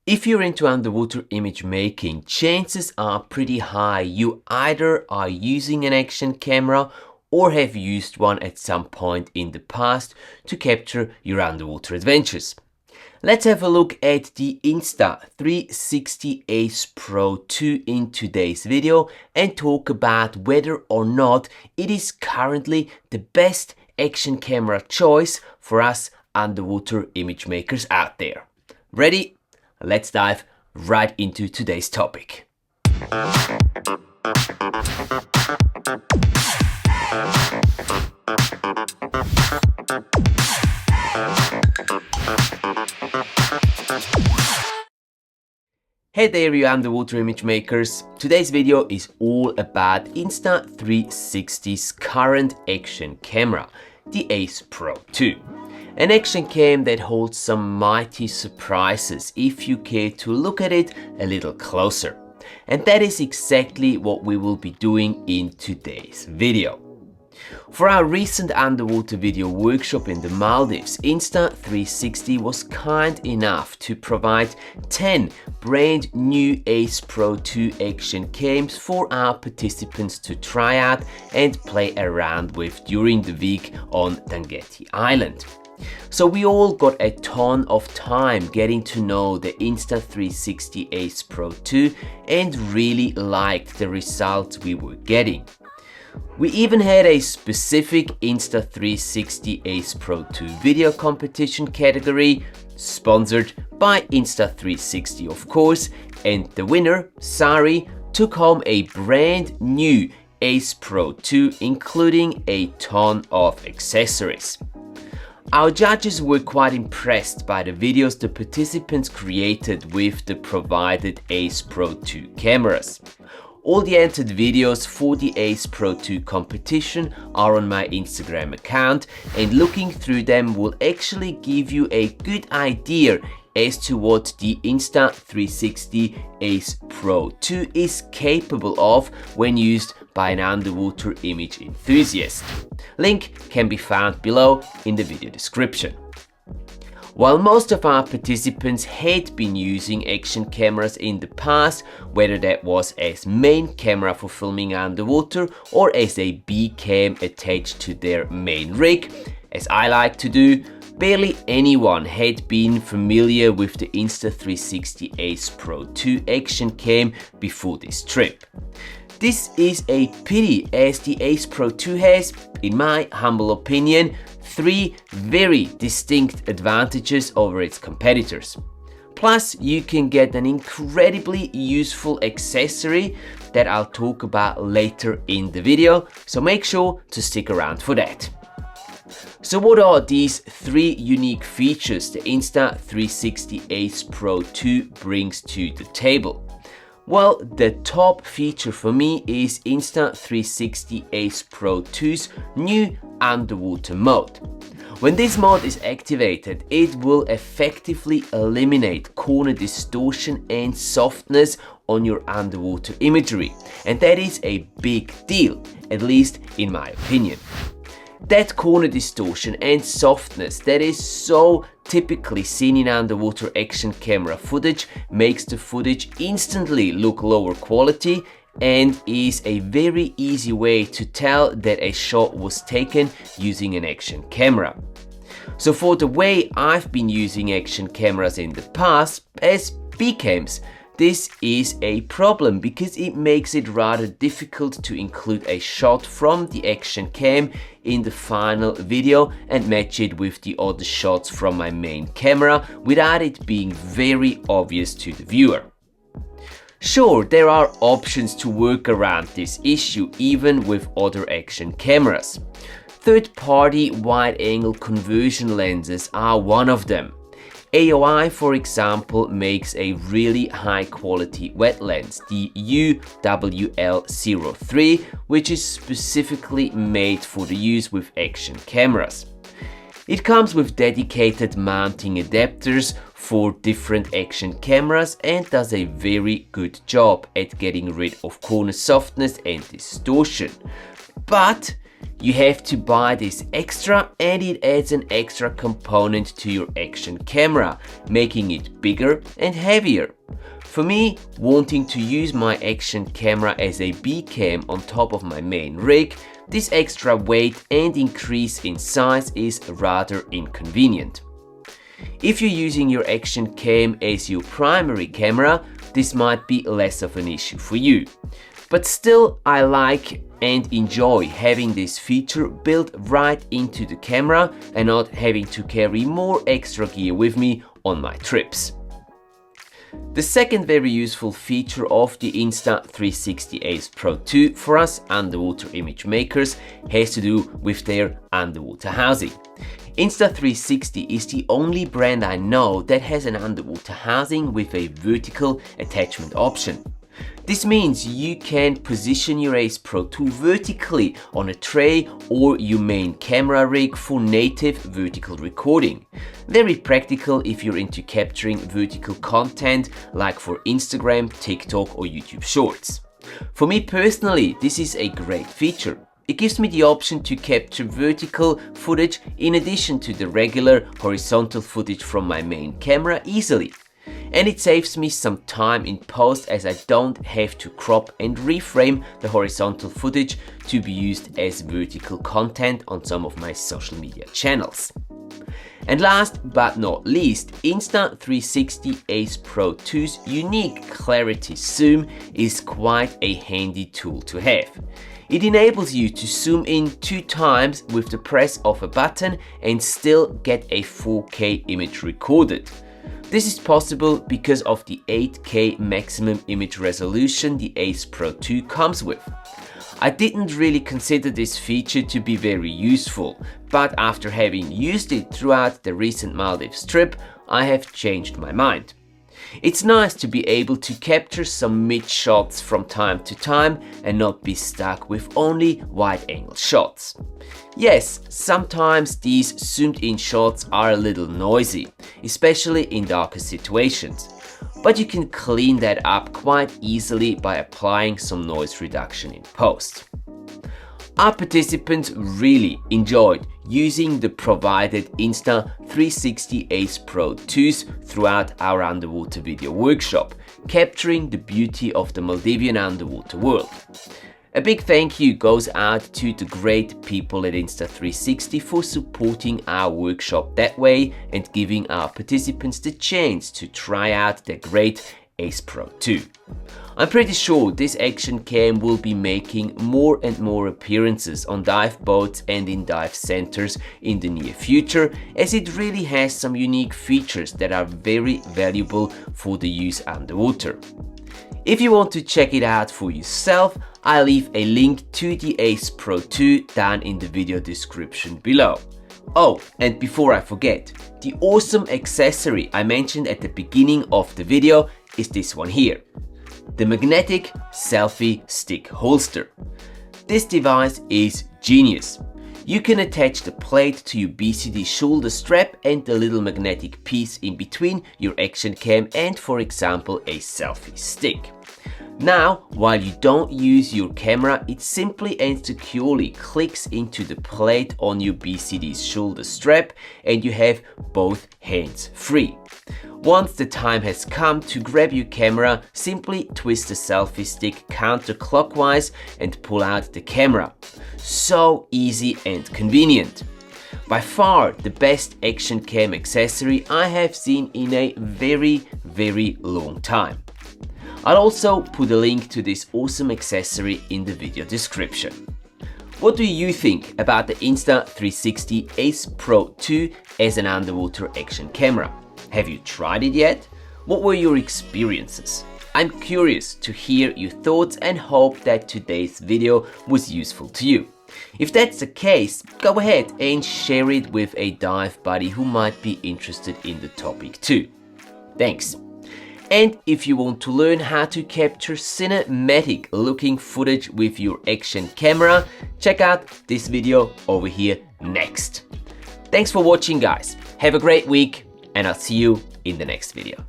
If you're into underwater image making, chances are pretty high you either are using an action camera or have used one at some point in the past to capture your underwater adventures. Let's have a look at the Insta360 Ace Pro 2 in today's video and talk about whether or not it is currently the best action camera choice for us underwater image makers out there. Ready? Let's dive right into today's topic. Hey there, you underwater image makers. Today's video is all about Insta360's current action camera, the Ace Pro 2. An action cam that holds some mighty surprises if you care to look at it a little closer. And that is exactly what we will be doing in today's video. For our recent underwater video workshop in the Maldives, Insta360 was kind enough to provide 10 brand new Ace Pro 2 action cams for our participants to try out and play around with during the week on Dangeti Island. So we all got a ton of time getting to know the Insta360 Ace Pro 2 and really liked the results we were getting. We even had a specific Insta360 Ace Pro 2 video competition category, sponsored by Insta360 of course, and the winner, Sari, took home a brand new Ace Pro 2 including a ton of accessories. Our judges were quite impressed by the videos the participants created with the provided Ace Pro 2 cameras. All the entered videos for the Ace Pro 2 competition are on my Instagram account, and looking through them will actually give you a good idea as to what the Insta360 Ace Pro 2 is capable of when used by an underwater image enthusiast. Link can be found below in the video description. While most of our participants had been using action cameras in the past, whether that was as main camera for filming underwater or as a B-cam attached to their main rig, as I like to do, barely anyone had been familiar with the Insta360 Ace Pro 2 action cam before this trip. This is a pity, as the Ace Pro 2 has, in my humble opinion, 3 very distinct advantages over its competitors. Plus, you can get an incredibly useful accessory that I'll talk about later in the video, so make sure to stick around for that. So what are these 3 unique features the Insta360 Ace Pro 2 brings to the table? Well, the top feature for me is Insta360 Ace Pro 2's new underwater mode. When this mode is activated, it will effectively eliminate corner distortion and softness on your underwater imagery, and that is a big deal, at least in my opinion. That corner distortion and softness that is so typically seen in underwater action camera footage makes the footage instantly look lower quality and is a very easy way to tell that a shot was taken using an action camera. So for the way I've been using action cameras in the past as B-cams, this is a problem because it makes it rather difficult to include a shot from the action cam in the final video and match it with the other shots from my main camera without it being very obvious to the viewer. Sure, there are options to work around this issue even with other action cameras. Third-party wide-angle conversion lenses are one of them. AOI, for example, makes a really high-quality wet lens, the UWL03, which is specifically made for the use with action cameras. It comes with dedicated mounting adapters for different action cameras and does a very good job at getting rid of corner softness and distortion. But You have to buy this extra, and it adds an extra component to your action camera, making it bigger and heavier. For me, wanting to use my action camera as a B-cam on top of my main rig, this extra weight and increase in size is rather inconvenient. If you're using your action cam as your primary camera, this might be less of an issue for you. But still, I like and enjoy having this feature built right into the camera and not having to carry more extra gear with me on my trips. The second very useful feature of the Insta360 Ace Pro 2 for us underwater image makers has to do with their underwater housing. Insta360 is the only brand I know that has an underwater housing with a vertical attachment option. This means you can position your Ace Pro 2 vertically on a tray or your main camera rig for native vertical recording. Very practical if you're into capturing vertical content like for Instagram, TikTok or YouTube Shorts. For me personally, this is a great feature. It gives me the option to capture vertical footage in addition to the regular horizontal footage from my main camera easily. And it saves me some time in post as I don't have to crop and reframe the horizontal footage to be used as vertical content on some of my social media channels. And last but not least, Insta360 Ace Pro 2's unique clarity zoom is quite a handy tool to have. It enables you to zoom in 2 times with the press of a button and still get a 4K image recorded. This is possible because of the 8K maximum image resolution the Ace Pro 2 comes with. I didn't really consider this feature to be very useful, but after having used it throughout the recent Maldives trip, I have changed my mind. It's nice to be able to capture some mid shots from time to time and not be stuck with only wide-angle shots. Yes, sometimes these zoomed-in shots are a little noisy, especially in darker situations, but you can clean that up quite easily by applying some noise reduction in post. Our participants really enjoyed using the provided Insta360 Ace Pro 2s throughout our underwater video workshop, capturing the beauty of the Maldivian underwater world. A big thank you goes out to the great people at Insta360 for supporting our workshop that way and giving our participants the chance to try out their great Ace Pro 2. I'm pretty sure this action cam will be making more and more appearances on dive boats and in dive centers in the near future, as it really has some unique features that are very valuable for the use underwater. If you want to check it out for yourself, I'll leave a link to the Ace Pro 2 down in the video description below. Oh, and before I forget, the awesome accessory I mentioned at the beginning of the video is this one here. The magnetic Selfie-Stick Holster. This device is genius. You can attach the plate to your BCD shoulder strap and the little magnetic piece in between your action cam and, for example, a selfie stick. Now, while you don't use your camera, it simply and securely clicks into the plate on your BCD's shoulder strap and you have both hands free. Once the time has come to grab your camera, simply twist the selfie stick counterclockwise and pull out the camera. So easy and convenient. By far the best action cam accessory I have seen in a very long time. I'll also put a link to this awesome accessory in the video description. What do you think about the Insta360 Ace Pro 2 as an underwater action camera? Have you tried it yet? What were your experiences? I'm curious to hear your thoughts and hope that today's video was useful to you. If that's the case, go ahead and share it with a dive buddy who might be interested in the topic too. Thanks. And if you want to learn how to capture cinematic looking footage with your action camera, check out this video over here next. Thanks for watching, guys. Have a great week and I'll see you in the next video.